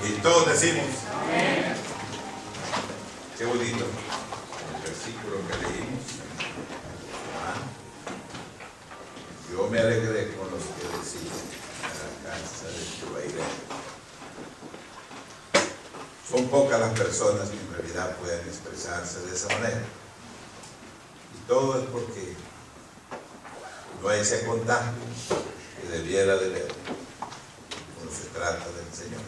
Y todos decimos, amén. Qué bonito el versículo que leímos. Yo me alegré con los que decían a la casa de Jehová iré. Son pocas las personas que en realidad pueden expresarse de esa manera. Y todo es porque no hay ese contacto que debiera de haber cuando se trata del Señor.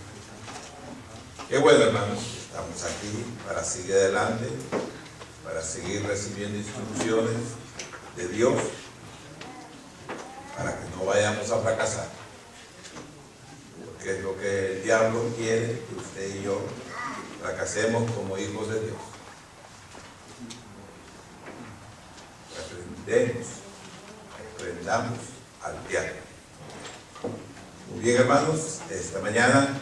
Qué bueno, hermanos, estamos aquí para seguir adelante, para seguir recibiendo instrucciones de Dios, para que no vayamos a fracasar. Porque es lo que el diablo quiere, que usted y yo fracasemos como hijos de Dios. Aprendamos al diablo. Muy bien, hermanos, esta mañana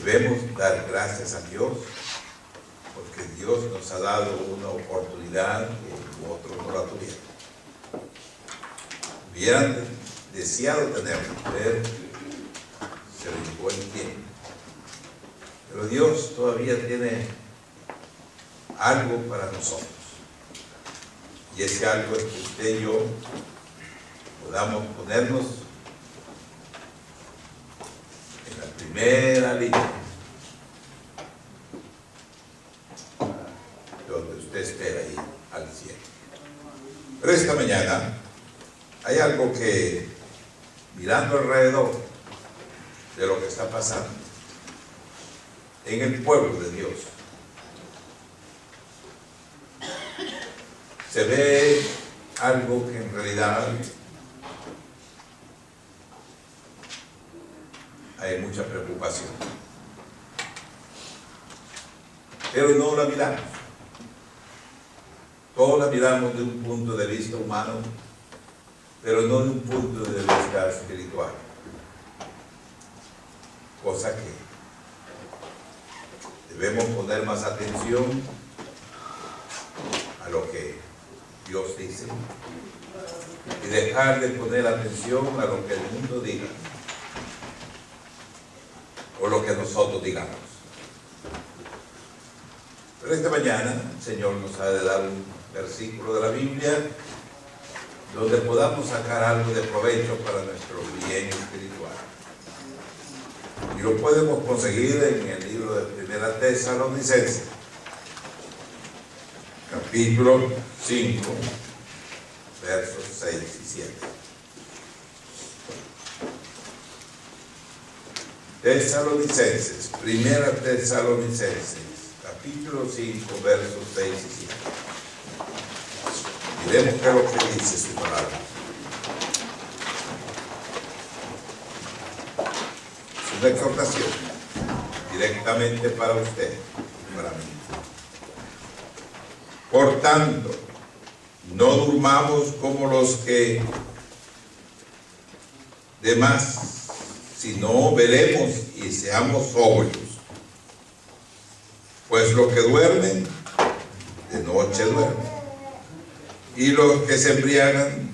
debemos dar gracias a Dios, porque Dios nos ha dado una oportunidad que otros no la tuvieron. Hubieran deseado tenerlo, pero se les llegó el tiempo. Pero Dios todavía tiene algo para nosotros. Y ese algo es que usted y yo podamos ponernos en la primera línea, donde usted espera ir al cielo. Pero esta mañana hay algo que, mirando alrededor de lo que está pasando en el pueblo de Dios, se ve algo que en realidad hay mucha preocupación, pero no la miramos. Todos la miramos de un punto de vista humano, pero no de un punto de vista espiritual. Cosa que debemos poner más atención a lo que Dios dice y dejar de poner atención a lo que el mundo diga o lo que nosotros digamos. Pero esta mañana el Señor nos ha de dar un versículo de la Biblia donde podamos sacar algo de provecho para nuestro bien espiritual. Y lo podemos conseguir en el libro de Primera Tesalonicenses, capítulo 5, versos 6 y 7. Tesalonicenses, Primera Tesalonicenses, capítulo 5, versos 6 y 7. Miremos qué es lo que dice su palabra. Es una exhortación directamente para usted y para mí. Por tanto, no durmamos como los que demás, sino velemos y seamos sobrios. Pues los que duermen, de noche duermen. Y los que se embriagan,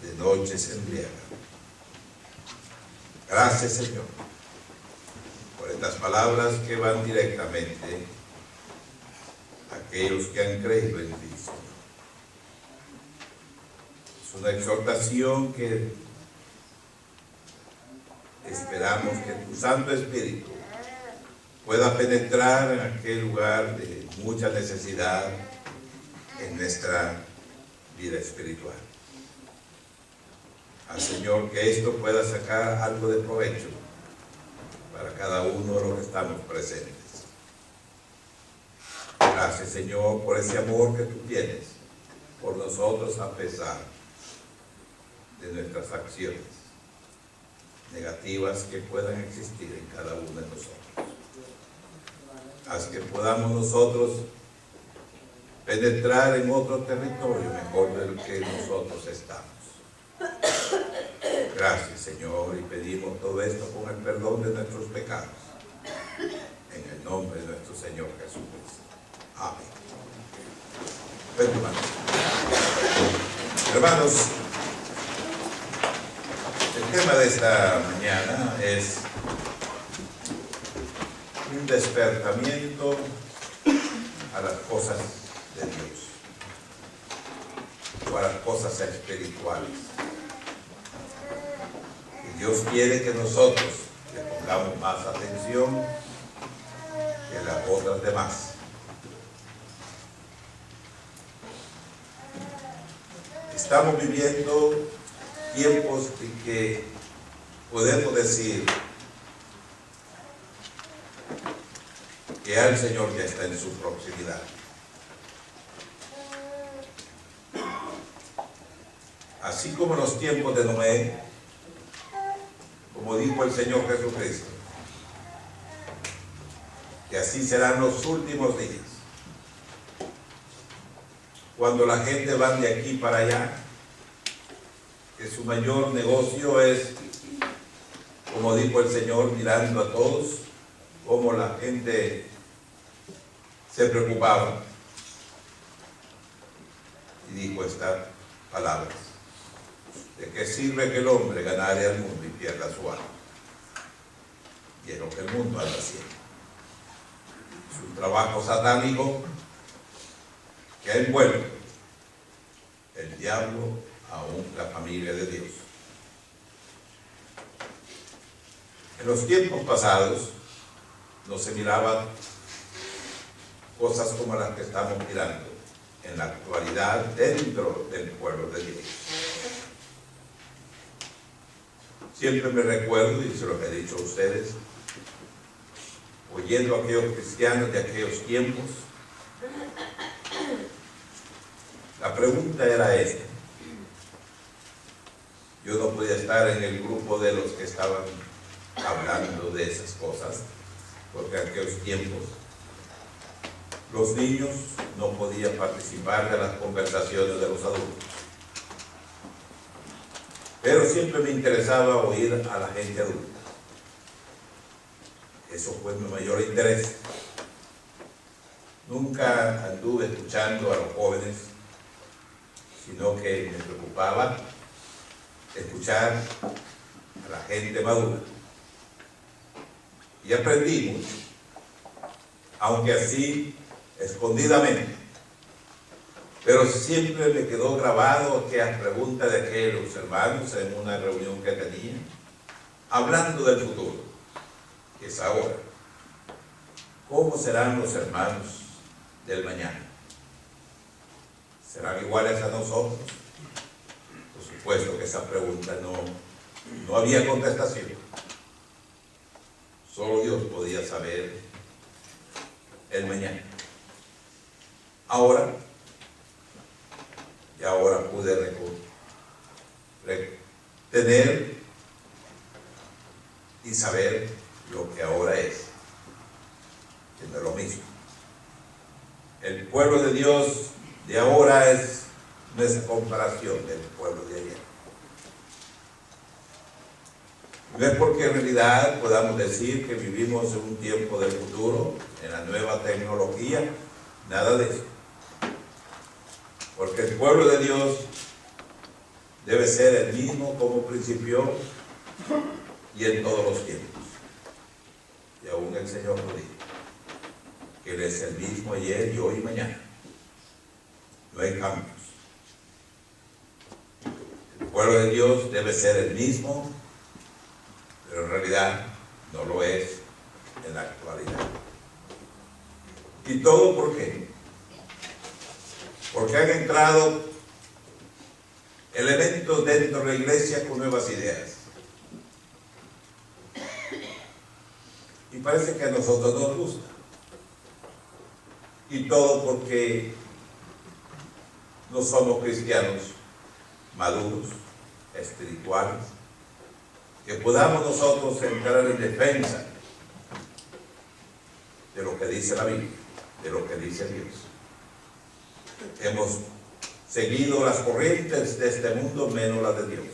de noche se embriagan. Gracias, Señor, por estas palabras que van directamente a aquellos que han creído en Cristo. Es una exhortación que esperamos que tu Santo Espíritu pueda penetrar en aquel lugar de mucha necesidad en nuestra vida espiritual. Al Señor, que esto pueda sacar algo de provecho para cada uno de los que estamos presentes. Gracias, Señor, por ese amor que tú tienes por nosotros a pesar de nuestras acciones negativas que puedan existir en cada uno de nosotros. Haz que podamos nosotros penetrar en otro territorio mejor del que nosotros estamos. Gracias, Señor, y pedimos todo esto con el perdón de nuestros pecados, en el nombre de nuestro Señor Jesucristo. Amén. Ven, hermanos. Hermanos, el tema de esta mañana es un despertamiento a las cosas de Dios, o a las cosas espirituales. Y Dios quiere que nosotros le pongamos más atención que las otras demás. Estamos viviendo tiempos en que podemos decir que el Señor ya está en su proximidad. Así como en los tiempos de Noé, como dijo el Señor Jesucristo, que así serán los últimos días. Cuando la gente va de aquí para allá, que su mayor negocio es, como dijo el Señor, mirando a todos, como la gente se preocupaba. Y dijo estas palabras: ¿de qué sirve que el hombre ganare al mundo y pierda su alma? Y es lo que el mundo anda haciendo. Es un trabajo satánico que ha envuelto el diablo aún la familia de Dios. En los tiempos pasados no se miraban cosas como las que estamos mirando en la actualidad dentro del pueblo de Dios. Siempre me recuerdo, y se lo he dicho a ustedes, oyendo a aquellos cristianos de aquellos tiempos, la pregunta era esta. Yo no podía estar en el grupo de los que estaban hablando de esas cosas, porque en aquellos tiempos los niños no podían participar de las conversaciones de los adultos. Pero siempre me interesaba oír a la gente adulta. Eso fue mi mayor interés. Nunca anduve escuchando a los jóvenes, sino que me preocupaba escuchar a la gente madura. Y aprendí mucho, aunque así escondidamente. Pero siempre me quedó grabado aquellas preguntas de aquellos hermanos en una reunión que tenía, hablando del futuro, que es ahora. ¿Cómo serán los hermanos del mañana? ¿Serán iguales a nosotros? Por supuesto que esa pregunta no había contestación. Solo Dios podía saber el mañana. Ahora pude tener y saber lo que ahora es, que no es lo mismo. El pueblo de Dios de ahora es nuestra comparación del pueblo de ayer. No es porque en realidad podamos decir que vivimos en un tiempo del futuro, en la nueva tecnología, nada de eso. Porque el pueblo de Dios debe ser el mismo como principió y en todos los tiempos. Y aún el Señor lo dijo, que Él es el mismo ayer y hoy y mañana. No hay cambios. El pueblo de Dios debe ser el mismo, pero en realidad no lo es en la actualidad. ¿Y todo por qué? Porque han entrado elementos dentro de la iglesia con nuevas ideas. Y parece que a nosotros nos gusta. Y todo porque no somos cristianos maduros, espirituales, que podamos nosotros entrar en defensa de lo que dice la Biblia, de lo que dice Dios. Hemos seguido las corrientes de este mundo menos las de Dios.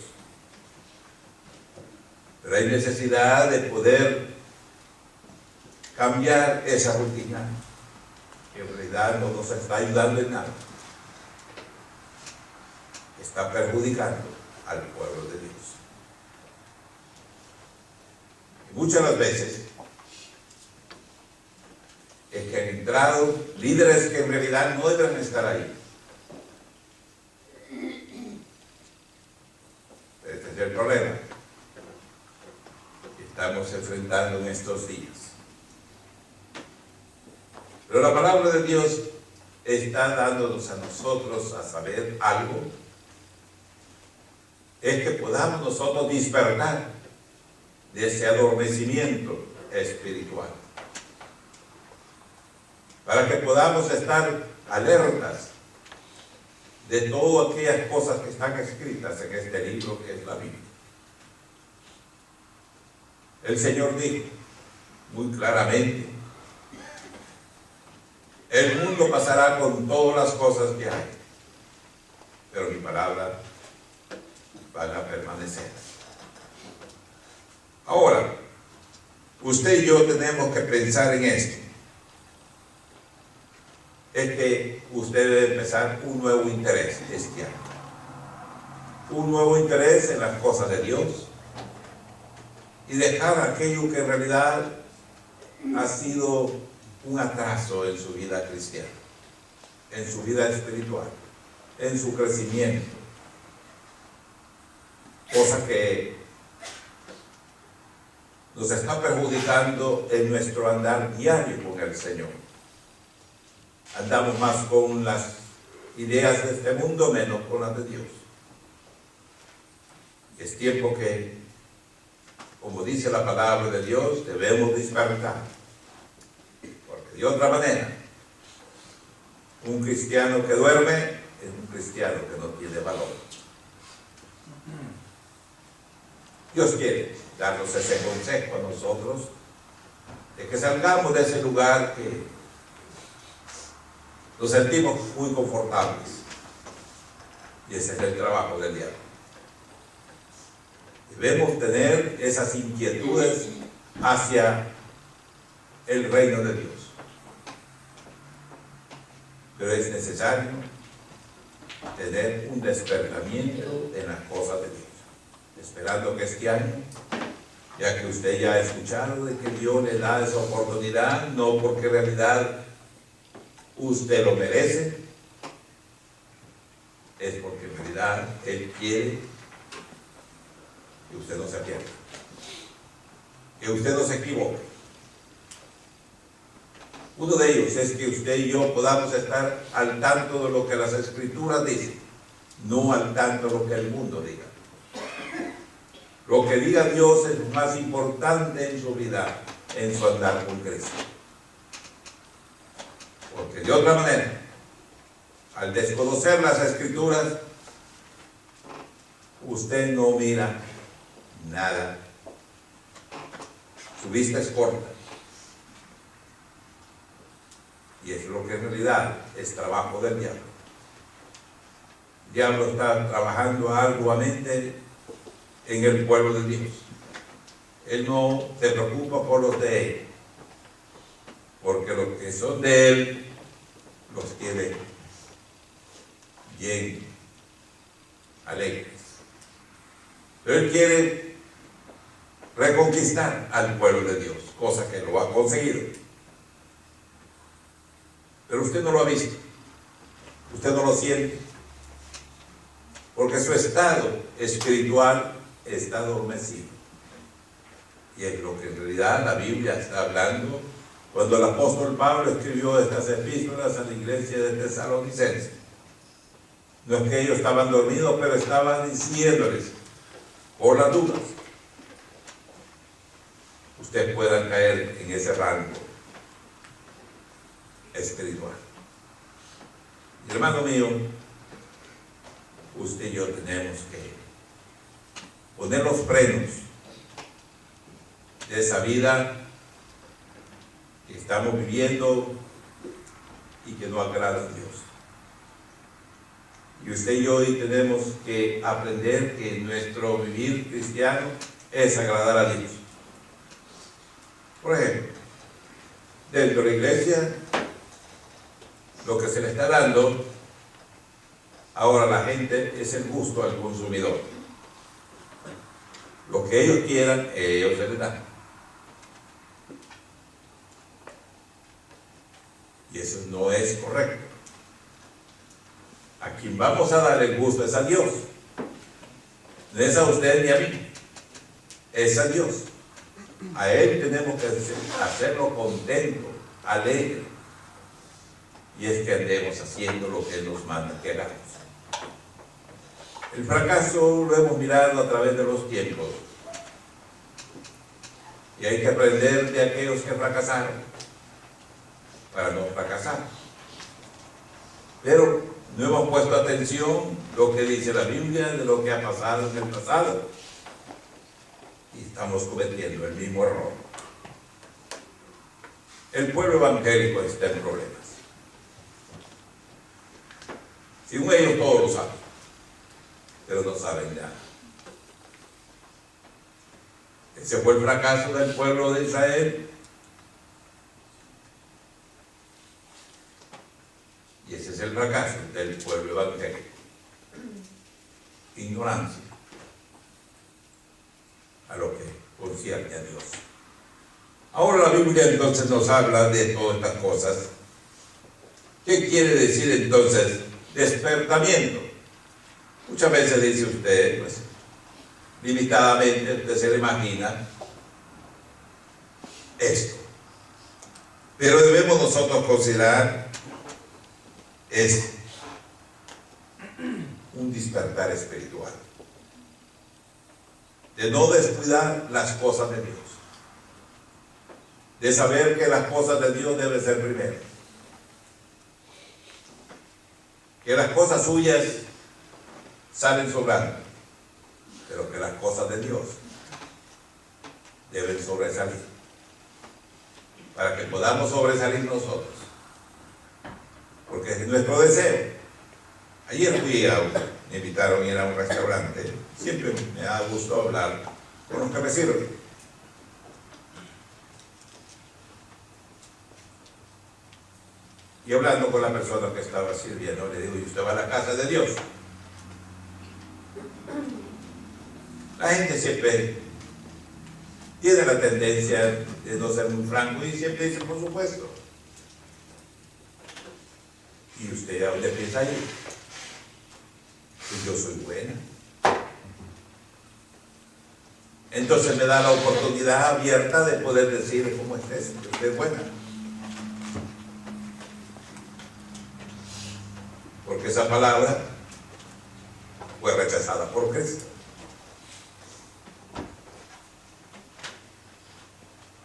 Pero hay necesidad de poder cambiar esa rutina, que en realidad no nos está ayudando en nada. Está perjudicando al pueblo de Dios. Y muchas las veces entrado líderes que en realidad no deben estar ahí. Este es el problema que estamos enfrentando en estos días. Pero la palabra de Dios está dándonos a nosotros a saber algo, es que podamos nosotros despertar de ese adormecimiento espiritual, para que podamos estar alertas de todas aquellas cosas que están escritas en este libro que es la Biblia. El Señor dijo muy claramente: el mundo pasará con todas las cosas que hay, pero mi palabra va a permanecer. Ahora, usted y yo tenemos que pensar en esto. Es que usted debe empezar un nuevo interés este año. Un nuevo interés en las cosas de Dios y dejar aquello que en realidad ha sido un atraso en su vida cristiana, en su vida espiritual, en su crecimiento. Cosa que nos está perjudicando en nuestro andar diario con el Señor. Andamos más con las ideas de este mundo, menos con las de Dios. Es tiempo que, como dice la palabra de Dios, debemos despertar. Porque de otra manera, un cristiano que duerme es un cristiano que no tiene valor. Dios quiere darnos ese consejo a nosotros, de que salgamos de ese lugar que nos sentimos muy confortables. Y ese es el trabajo del diablo. Debemos tener esas inquietudes hacia el reino de Dios. Pero es necesario tener un despertamiento en las cosas de Dios. Esperando que este año, ya que usted ya ha escuchado de que Dios le da esa oportunidad, no porque en realidad usted lo merece, es porque en realidad Él quiere que usted no se pierda, que usted no se equivoque. Uno de ellos es que usted y yo podamos estar al tanto de lo que las Escrituras dicen, no al tanto de lo que el mundo diga. Lo que diga Dios es lo más importante en su vida, en su andar con Cristo. Porque de otra manera, al desconocer las Escrituras, usted no mira nada. Su vista es corta. Y es lo que en realidad es trabajo del diablo. El diablo está trabajando arduamente en el pueblo de Dios. Él no se preocupa por los de Él, porque los que son de Él los quiere bien, alegres. Pero Él quiere reconquistar al pueblo de Dios, cosa que lo ha conseguido. Pero usted no lo ha visto, usted no lo siente, porque su estado espiritual está adormecido. Y es lo que en realidad la Biblia está hablando cuando el apóstol Pablo escribió estas epístolas a la iglesia de Tesalonicenses. No es que ellos estaban dormidos, pero estaban diciéndoles, por las dudas, ustedes puedan caer en ese rango espiritual. Y hermano mío, usted y yo tenemos que poner los frenos de esa vida que estamos viviendo y que no agrada a Dios. Y usted y yo hoy tenemos que aprender que nuestro vivir cristiano es agradar a Dios. Por ejemplo, dentro de la iglesia, lo que se le está dando ahora a la gente es el gusto al consumidor. Lo que ellos quieran, ellos se les dan. Y eso no es correcto. A quien vamos a dar el gusto es a Dios. No es a usted ni a mí. Es a Dios. A Él tenemos que hacerlo contento, alegre. Y es que andemos haciendo lo que Él nos manda que hagamos. El fracaso lo hemos mirado a través de los tiempos. Y hay que aprender de aquellos que fracasaron para no fracasar. Pero no hemos puesto atención lo que dice la Biblia de lo que ha pasado en el pasado. Y estamos cometiendo el mismo error. El pueblo evangélico está en problemas. Según ellos todos lo saben, pero no saben nada. Ese fue el fracaso del pueblo de Israel. Y ese es el fracaso del pueblo evangélico. Ignorancia a lo que concierne a Dios. Ahora la Biblia entonces nos habla de todas estas cosas. ¿Qué quiere decir entonces despertamiento? Muchas veces dice usted, pues, limitadamente, usted se le imagina esto. Pero debemos nosotros considerar un despertar espiritual. De no descuidar las cosas de Dios. De saber que las cosas de Dios deben ser primero. Que las cosas suyas salen sobrando, pero que las cosas de Dios deben sobresalir. Para que podamos sobresalir nosotros. Porque es nuestro deseo. Ayer me invitaron a ir a un restaurante. Siempre me da gusto hablar con los que me sirven. Y hablando con la persona que estaba sirviendo, le digo, ¿y usted va a la casa de Dios? La gente siempre tiene la tendencia de no ser muy franco y siempre dice, por supuesto. ¿Y usted a dónde piensa ir? Pues yo soy buena. Entonces me da la oportunidad abierta de poder decir cómo es eso, que usted es buena. Porque esa palabra fue rechazada por Cristo.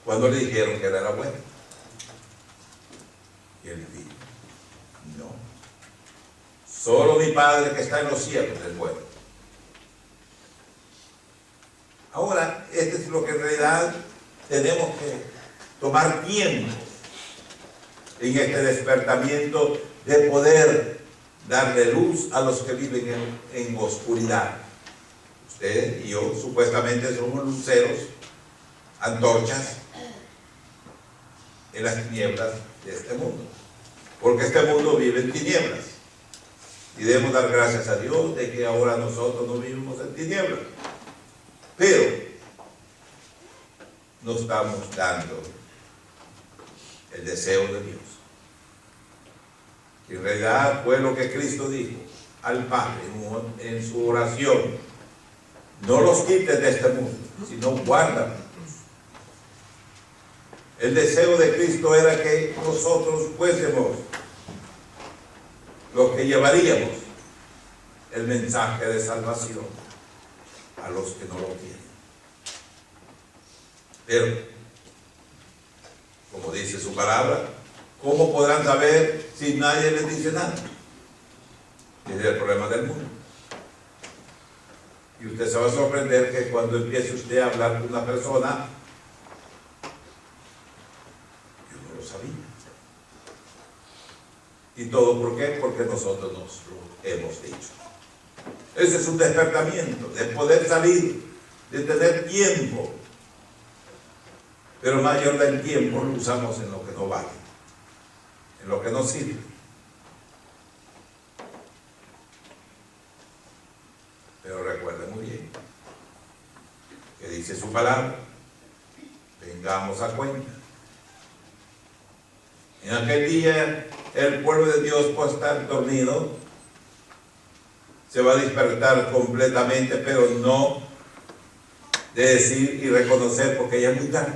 Cuando le dijeron que él era bueno. Y él dijo, no. Solo mi Padre que está en los cielos es bueno. Ahora, esto es lo que en realidad tenemos que tomar tiempo en este despertamiento de poder darle luz a los que viven en oscuridad. Usted y yo supuestamente somos luceros, antorchas en las tinieblas de este mundo, porque este mundo vive en tinieblas y debemos dar gracias a Dios de que ahora nosotros no vivimos en tinieblas, pero no estamos dando el deseo de Dios, que en realidad fue lo que Cristo dijo al Padre en su oración: no los quites de este mundo, sino guárdalos. El deseo de Cristo era que nosotros fuésemos los que llevaríamos el mensaje de salvación a los que no lo tienen. Pero, como dice su palabra, ¿cómo podrán saber si nadie les dice nada? Ese es el problema del mundo. Y usted se va a sorprender que cuando empiece usted a hablar con una persona, sabía. ¿Y todo por qué? Porque nosotros nos lo hemos dicho. Ese es un despertamiento, de poder salir, de tener tiempo. Pero mayor del tiempo lo usamos en lo que no vale, en lo que no sirve. Pero recuerden muy bien que dice su palabra: tengamos a cuenta En aquel día el pueblo de Dios puede estar dormido, se va a despertar completamente, pero no de decir y reconocer porque ya es muy tarde,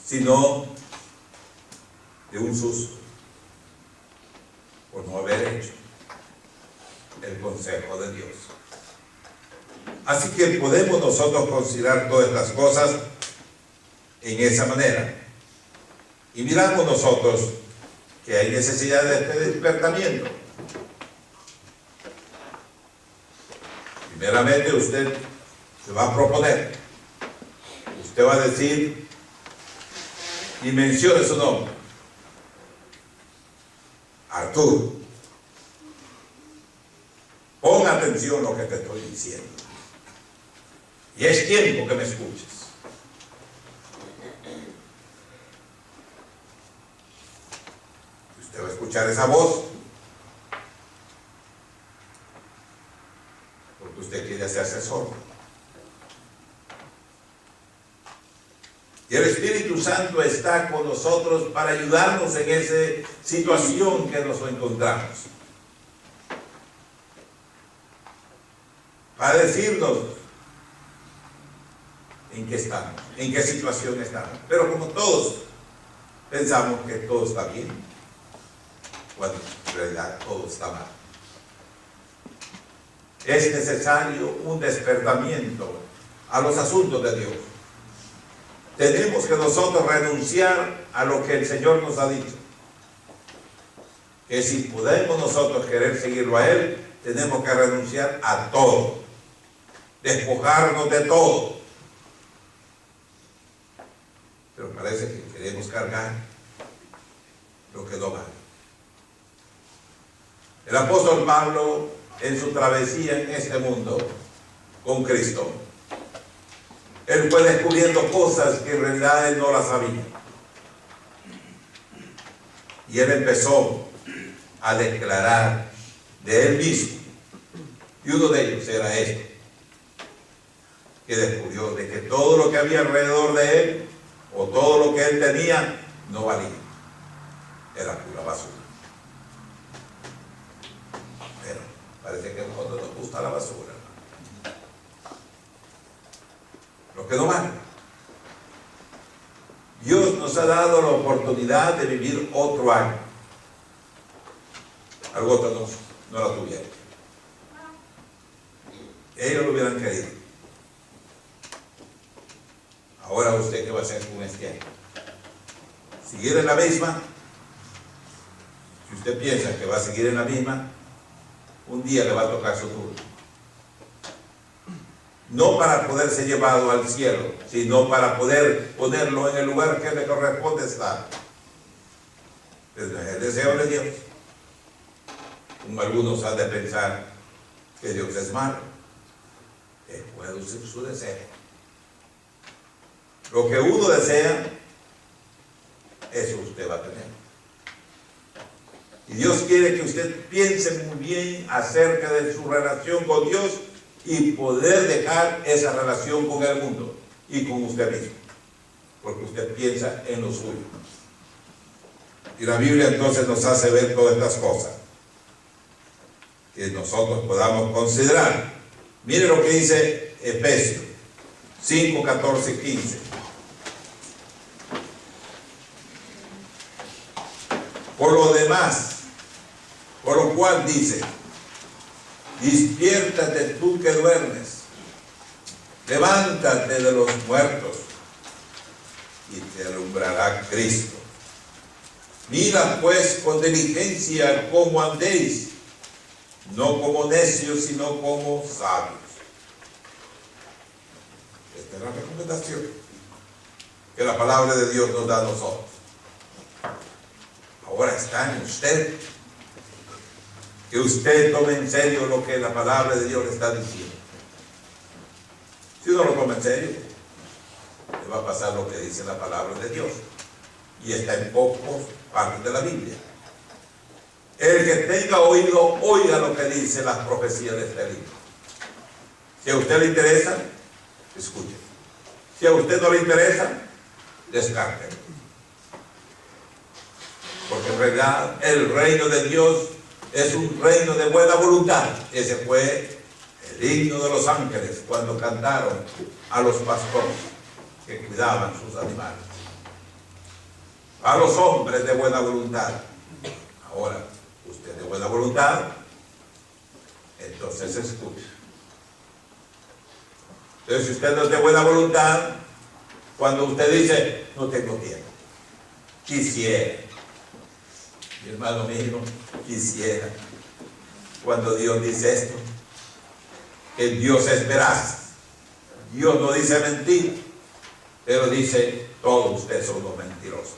sino de un susto por no haber hecho el consejo de Dios. Así que podemos nosotros considerar todas estas cosas en esa manera. Y miramos nosotros que hay necesidad de este despertamiento. Primeramente usted se va a proponer. Usted va a decir y mencione su nombre. Arturo. Pon atención a lo que te estoy diciendo. Y es tiempo que me escuches. Usted va a escuchar esa voz porque usted quiere hacerse sordo. Y el Espíritu Santo está con nosotros para ayudarnos en esa situación que nos encontramos. Para decirnos en qué estamos, en qué situación estamos. Pero como todos pensamos que todo está bien, cuando en realidad todo está mal. Es necesario un despertamiento a los asuntos de Dios. Tenemos que nosotros renunciar a lo que el Señor nos ha dicho. Que si podemos nosotros querer seguirlo a Él, tenemos que renunciar a todo. Despojarnos de todo. Pero parece que queremos cargar lo que no vale. El apóstol Pablo, en su travesía en este mundo con Cristo, él fue descubriendo cosas que en realidad él no las sabía. Y él empezó a declarar de él mismo. Y uno de ellos era este, que descubrió de que todo lo que había alrededor de él, o todo lo que él tenía, no valía. Era pura basura. Pero parece que a nosotros nos gusta la basura. Lo que no vale. Dios nos ha dado la oportunidad de vivir otro año. Algo otro no la tuvieron. Ellos lo hubieran querido. Ahora usted, ¿qué va a hacer con este año? ¿Seguir en la misma? Si usted piensa que va a seguir en la misma, un día le va a tocar su turno. No para poder ser llevado al cielo, sino para poder ponerlo en el lugar que le corresponde estar. Es el deseo de Dios. Como algunos han de pensar que Dios es malo, puede ser su deseo. Lo que uno desea, eso usted va a tener. Y Dios quiere que usted piense muy bien acerca de su relación con Dios y poder dejar esa relación con el mundo y con usted mismo, porque usted piensa en lo suyo. Y la Biblia entonces nos hace ver todas estas cosas que nosotros podamos considerar. Mire lo que dice Efesios 5, 14 y 15. Por lo demás, por lo cual dice: despiértate tú que duermes, levántate de los muertos y te alumbrará Cristo. Mira pues con diligencia cómo andéis, no como necios, sino como sabios. Esta es la recomendación que la palabra de Dios nos da a nosotros. Ahora está en usted que usted tome en serio lo que la palabra de Dios le está diciendo. Si no lo toma en serio, le va a pasar lo que dice la palabra de Dios. Y está en pocas partes de la Biblia. El que tenga oído, oiga lo que dice las profecías de este libro. Si a usted le interesa, escuche. Si a usted no le interesa, descártelo. Porque en realidad el reino de Dios es un reino de buena voluntad. Ese fue el himno de los ángeles cuando cantaron a los pastores que cuidaban sus animales. A los hombres de buena voluntad. Ahora, usted de buena voluntad, entonces escucha. Entonces, si usted no es de buena voluntad, cuando usted dice, no tengo tiempo, quisiera, mi hermano mío, quisiera, cuando Dios dice esto, que Dios es veraz, Dios no dice mentira, pero dice, todos ustedes son los mentirosos.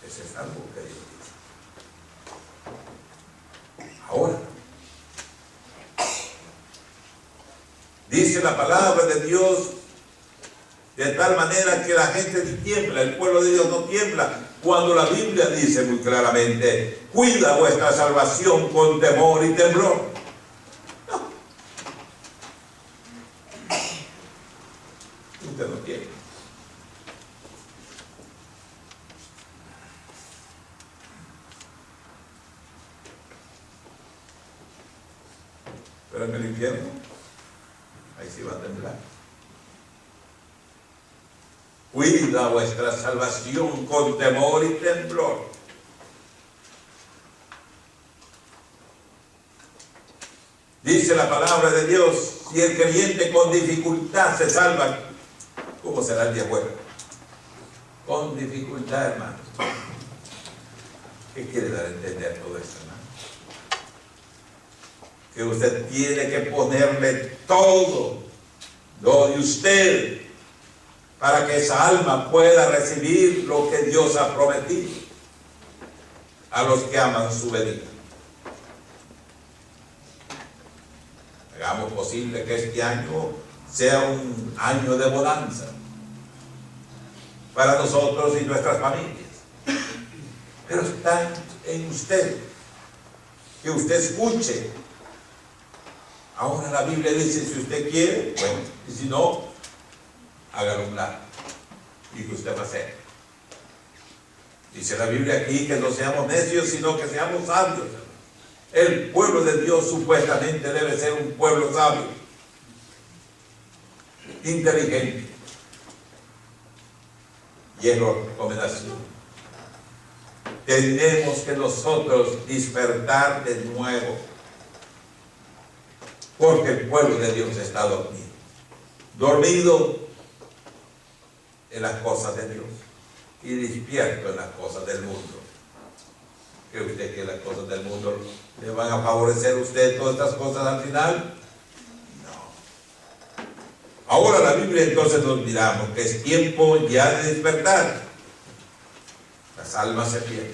Ese es algo que Dios dice. Ahora, dice la palabra de Dios de tal manera que la gente tiembla, el pueblo de Dios no tiembla, cuando la Biblia dice muy claramente, cuida vuestra salvación con temor y temblor. No. Usted no tiene. Pero en el infierno, ahí sí va a temblar. Cuida vuestra salvación con temor y temblor. Dice la palabra de Dios, si el creyente con dificultad se salva, ¿cómo será el día bueno? Con dificultad, hermano. ¿Qué quiere dar a entender todo esto, hermano? Que usted tiene que ponerle todo lo de usted para que esa alma pueda recibir lo que Dios ha prometido a los que aman su venida. Hagamos posible que este año sea un año de bonanza para nosotros y nuestras familias. Pero está en usted, que usted escuche. Ahora la Biblia dice, si usted quiere, bueno, y si no, hágalo a un lado. ¿Y qué usted va a hacer? Dice la Biblia aquí que no seamos necios, sino que seamos sabios. El pueblo de Dios supuestamente debe ser un pueblo sabio, inteligente. Y es la recomendación. Tenemos que nosotros despertar de nuevo, porque el pueblo de Dios está dormido. Dormido en las cosas de Dios y despierto en las cosas del mundo. ¿Cree usted que las cosas del mundo le van a favorecer a usted todas estas cosas al final? No. Ahora la Biblia entonces nos miramos que es tiempo ya de despertar. Las almas se pierden.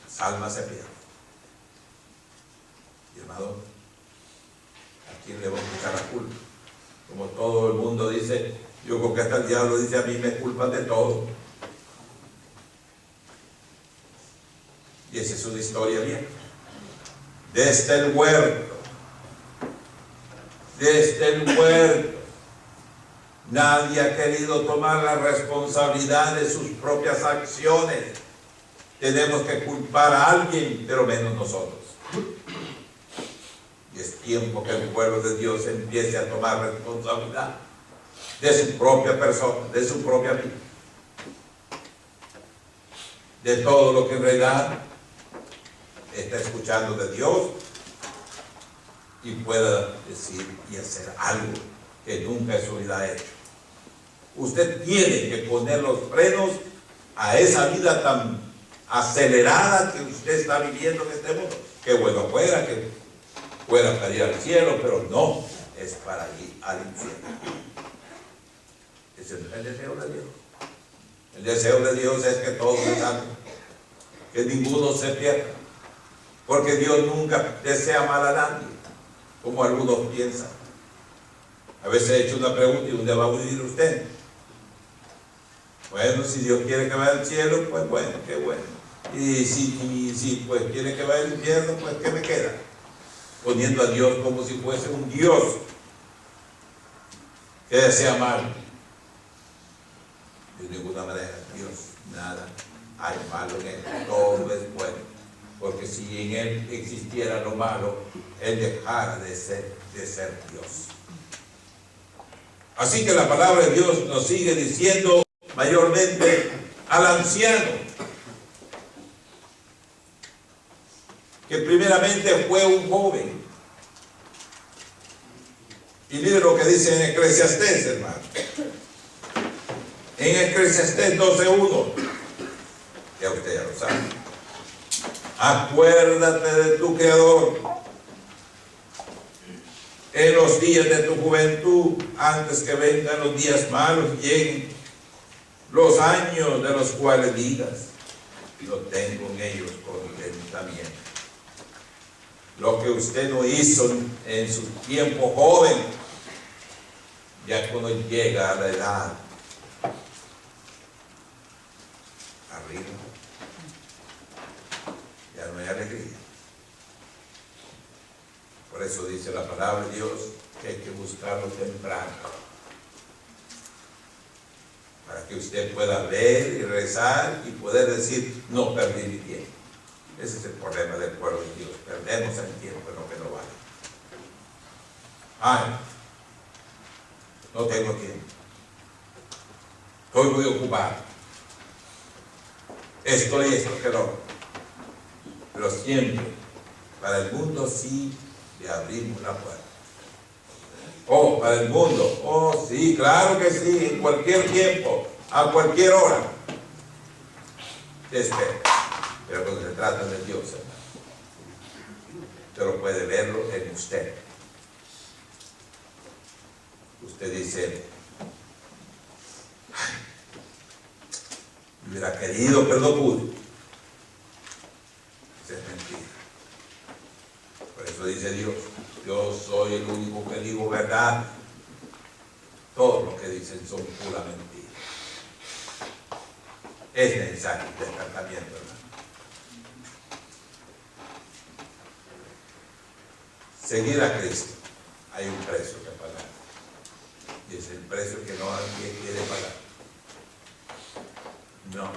Las almas se pierden. Y hermano, ¿a quién le va a echar la culpa? Como todo el mundo dice, yo creo que hasta el diablo dice, a mí me culpan de todo. Y esa es una historia vieja. Desde el huerto, nadie ha querido tomar la responsabilidad de sus propias acciones. Tenemos que culpar a alguien, pero menos nosotros. Y es tiempo que el pueblo de Dios empiece a tomar responsabilidad de su propia persona, de su propia vida, de todo lo que en realidad está escuchando de Dios y pueda decir y hacer algo que nunca en su vida ha hecho. Usted tiene que poner los frenos a esa vida tan acelerada que usted está viviendo en este mundo. Que bueno fuera que pueda para ir al cielo, pero no es para ir al infierno. Ese es el deseo de Dios. El deseo de Dios es que todos se salven, que ninguno se pierda, porque Dios nunca desea mal a nadie, como algunos piensan. A veces he hecho una pregunta, ¿y dónde va a vivir usted? Bueno, si Dios quiere que vaya al cielo, pues bueno, qué bueno. Y si pues quiere que vaya al infierno, pues ¿qué me queda? Poniendo a Dios como si fuese un Dios que desea mal. De ninguna manera, Dios, nada hay malo en él, todo es bueno, porque si en él existiera lo malo, él dejara de ser Dios. Así que la palabra de Dios nos sigue diciendo mayormente al anciano, que primeramente fue un joven. Y mire lo que dice en Eclesiastés, hermano. En Eclesiastés 12:1, ya usted ya lo sabe. Acuérdate de tu Creador en los días de tu juventud, antes que vengan los días malos y lleguen los años de los cuales digas, lo tengo en ellos contentamiento. Lo que usted no hizo en su tiempo joven, ya cuando llega a la edad arriba, ya no hay alegría. Por eso dice la palabra de Dios que hay que buscarlo temprano, para que usted pueda ver y rezar y poder decir, no perdí mi tiempo. Ese es el problema del pueblo de Dios. Perdemos el tiempo en lo que no vale. Ay, no tengo tiempo. Estoy muy ocupado. Esto y esto que no. Pero siempre, para el mundo sí le abrimos la puerta. Oh, para el mundo. Oh, sí, claro que sí, en cualquier tiempo, a cualquier hora. Te espero. Pero cuando se trata de Dios, hermano, usted lo puede verlo en usted. Usted dice, ay, hubiera querido, pero no pude. Esa es mentira. Por eso dice Dios, yo soy el único que digo verdad. Todo lo que dicen son pura mentira. Es necesario el descartamiento, hermano. Seguir a Cristo, hay un precio que pagar. Y es el precio que no alguien quiere pagar. No.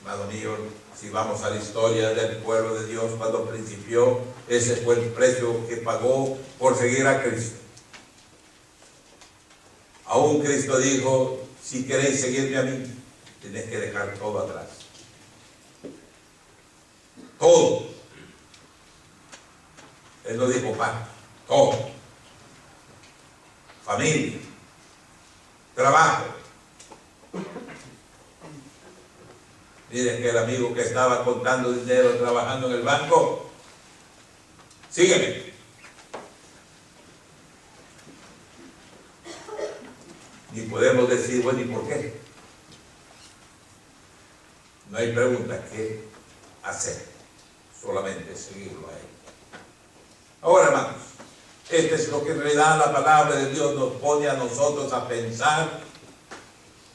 Hermano mío, si vamos a la historia del pueblo de Dios cuando principió, ese fue el precio que pagó por seguir a Cristo. Aún Cristo dijo, si queréis seguirme a mí, tenéis que dejar todo atrás. Todo. Él no dijo pan, todo. Familia, trabajo. Miren que el amigo que estaba contando dinero trabajando en el banco, sígueme. Ni podemos decir, bueno, ¿y por qué? No hay pregunta que hacer, solamente seguirlo a él. Ahora, hermanos, esto es lo que en realidad la palabra de Dios nos pone a nosotros a pensar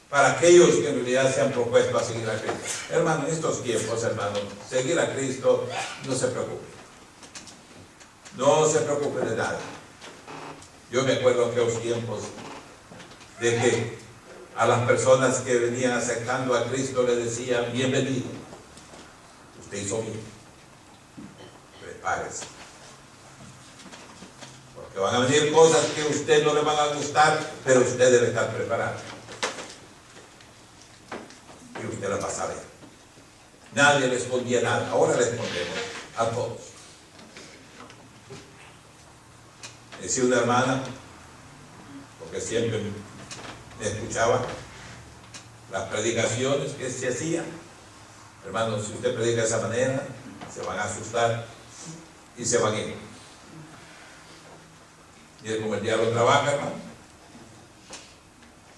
para aquellos que en realidad se han propuesto a seguir a Cristo. Hermano, en estos tiempos, hermano, seguir a Cristo, no se preocupe. No se preocupe de nada. Yo me acuerdo en aquellos tiempos de que a las personas que venían acercando a Cristo le decían, bienvenido. Usted hizo bien. Prepárese. Porque van a venir cosas que a usted no le van a gustar, pero usted debe estar preparado. Y usted la va a saber. Nadie le escondía nada. Ahora le escondemos a todos. Decía una hermana, porque siempre me escuchaba las predicaciones que se hacían. Hermanos, si usted predica de esa manera, se van a asustar y se van a ir. Mire cómo el diablo trabaja, hermano.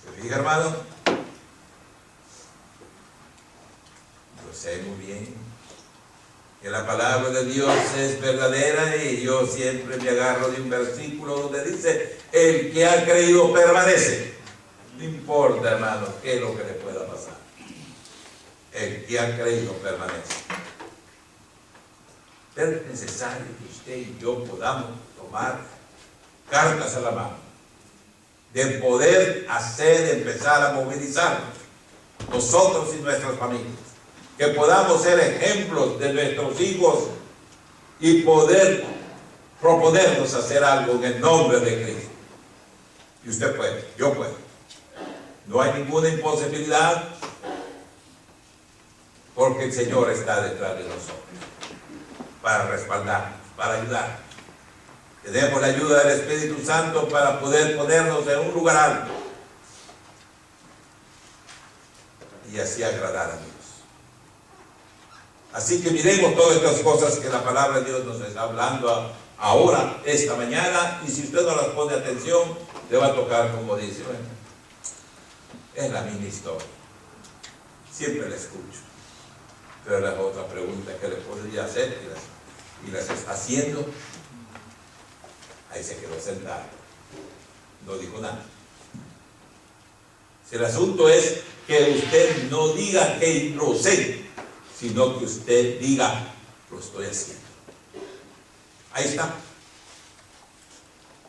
¿Se fija, hermano? Yo sé muy bien que la palabra de Dios es verdadera y yo siempre me agarro de un versículo donde dice, el que ha creído permanece. No importa, hermano, qué es lo que le pueda pasar. El que ha creído permanece. Pero es necesario que usted y yo podamos tomar cartas a la mano de poder empezar a movilizarnos, nosotros y nuestras familias, que podamos ser ejemplos de nuestros hijos y poder proponernos hacer algo en el nombre de Cristo. Y usted puede, yo puedo. No hay ninguna imposibilidad, porque el Señor está detrás de nosotros para respaldarnos, para ayudarnos. Tenemos la ayuda del Espíritu Santo para poder ponernos en un lugar alto y así agradar a Dios. Así que miremos todas estas cosas que la palabra de Dios nos está hablando ahora, esta mañana, y si usted no las pone atención, le va a tocar, como dice, bueno, es la misma historia. Siempre la escucho. Pero la otra pregunta que le podría hacer, y las está haciendo, ahí se quedó sentado. No dijo nada. Si el asunto es que usted no diga que lo sé, sino que usted diga, lo estoy haciendo. Ahí está.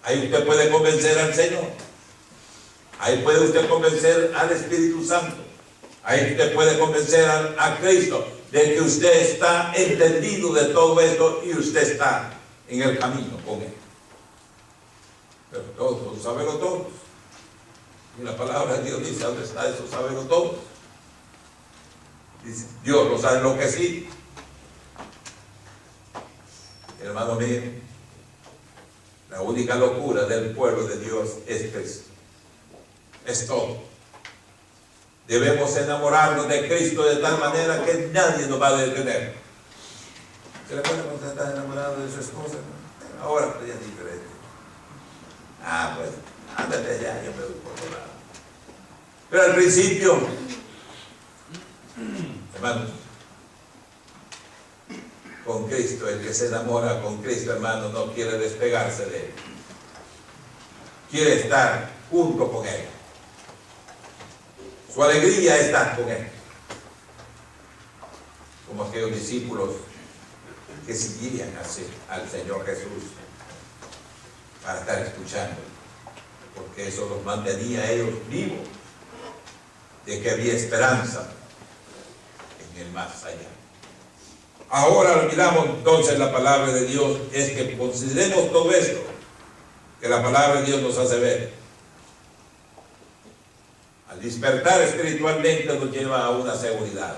Ahí usted puede convencer al Señor. Ahí puede usted convencer al Espíritu Santo. Ahí usted puede convencer a Cristo de que usted está entendido de todo esto y usted está en el camino con Él. Pero todos, sábelo todos. Y la palabra de Dios dice, ¿dónde está eso? Sábelo todos. Dice, Dios los ha enloquecido. Hermano mío, la única locura del pueblo de Dios es Cristo. Es todo. Debemos enamorarnos de Cristo de tal manera que nadie nos va a detener. ¿Se recuerda cuando usted está enamorado de su esposa? Ahora pues ya es diferente. Pues, ándate allá, yo me voy por otro lado. Pero al principio, hermanos, con Cristo, el que se enamora con Cristo, hermano, no quiere despegarse de Él. Quiere estar junto con Él. Su alegría es estar con Él. Como aquellos discípulos que seguían al Señor Jesús para estar escuchando, porque eso los mantenía a ellos vivos, de que había esperanza en el más allá. Ahora miramos entonces la palabra de Dios, es que consideremos todo esto que la palabra de Dios nos hace ver. Al despertar espiritualmente nos lleva a una seguridad,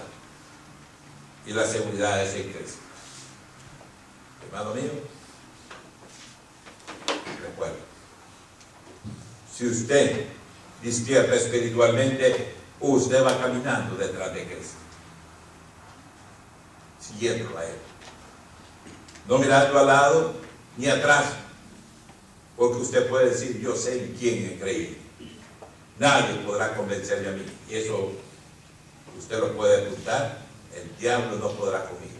y la seguridad es en Cristo. Hermano mío, recuerda, si usted despierta espiritualmente, usted va caminando detrás de Cristo, siguiéndolo a Él, no mirando al lado ni atrás, porque usted puede decir, yo sé en quién he creído. Nadie podrá convencerme a mí. Y eso usted lo puede apuntar. El diablo no podrá conmigo.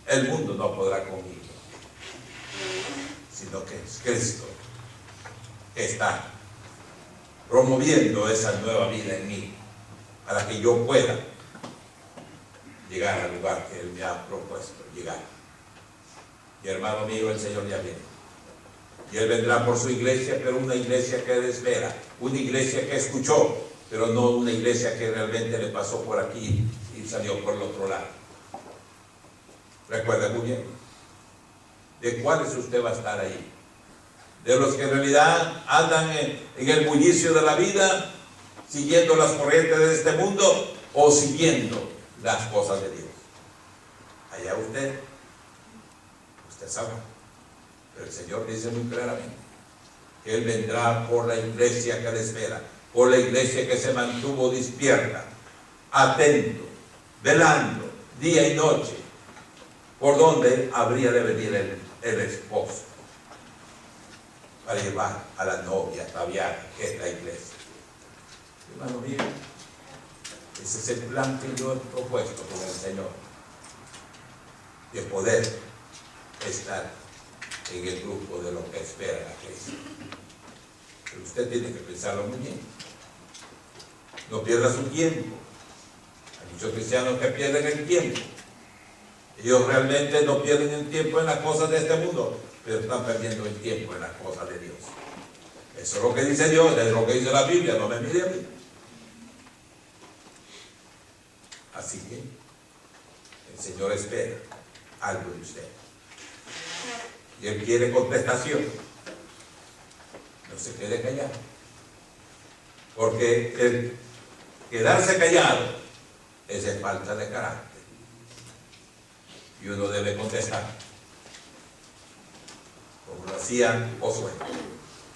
El mundo no podrá conmigo. Sino que es Cristo que está promoviendo esa nueva vida en mí, para que yo pueda llegar al lugar que Él me ha propuesto llegar. Y hermano mío, el Señor ya viene. Y Él vendrá por su iglesia, pero una iglesia que Él espera, una iglesia que escuchó, pero no una iglesia que realmente le pasó por aquí y salió por el otro lado. Recuerda muy bien, ¿de cuáles usted va a estar ahí? ¿De los que en realidad andan en el bullicio de la vida, siguiendo las corrientes de este mundo, o siguiendo las cosas de Dios? Allá usted sabe. Pero el Señor dice muy claramente que Él vendrá por la iglesia que le espera, por la iglesia que se mantuvo despierta, atento, velando, día y noche, por donde habría de venir el esposo, para llevar a la novia ataviada, que es la iglesia. Hermano mío, ese es el plan que yo he propuesto con el Señor, de poder estar en el grupo de los que esperan a Cristo. Pero usted tiene que pensarlo muy bien. No pierda su tiempo. Hay muchos cristianos que pierden el tiempo. Ellos realmente no pierden el tiempo en las cosas de este mundo, pero están perdiendo el tiempo en las cosas de Dios. Eso es lo que dice Dios, es lo que dice la Biblia, no me mire a mí. Así que el Señor espera algo de usted. Y Él quiere contestación. No se quede callado. Porque el quedarse callado es falta de carácter. Y uno debe contestar. Como lo hacía Josué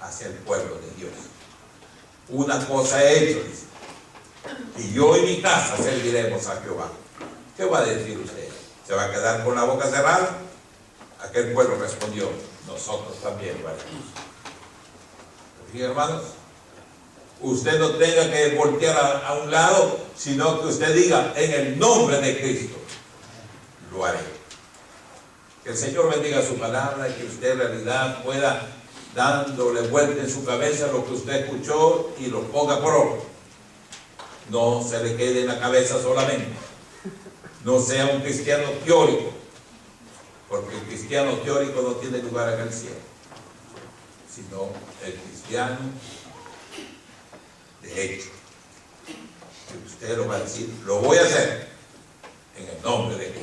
hacia el pueblo de Dios. Una cosa he hecho, dice. Y yo y mi casa serviremos a Jehová. ¿Qué va a decir usted? ¿Se va a quedar con la boca cerrada? Aquel pueblo respondió, nosotros también lo haremos. ¿Sí, hermanos? Usted no tenga que voltear a un lado, sino que usted diga, en el nombre de Cristo, lo haré. Que el Señor bendiga su palabra y que usted en realidad pueda dándole vuelta en su cabeza lo que usted escuchó y lo ponga por obra. No se le quede en la cabeza solamente. No sea un cristiano teórico, porque el cristiano teórico no tiene lugar en el cielo, sino el cristiano de hecho. Que usted lo va a decir, lo voy a hacer en el nombre de Cristo.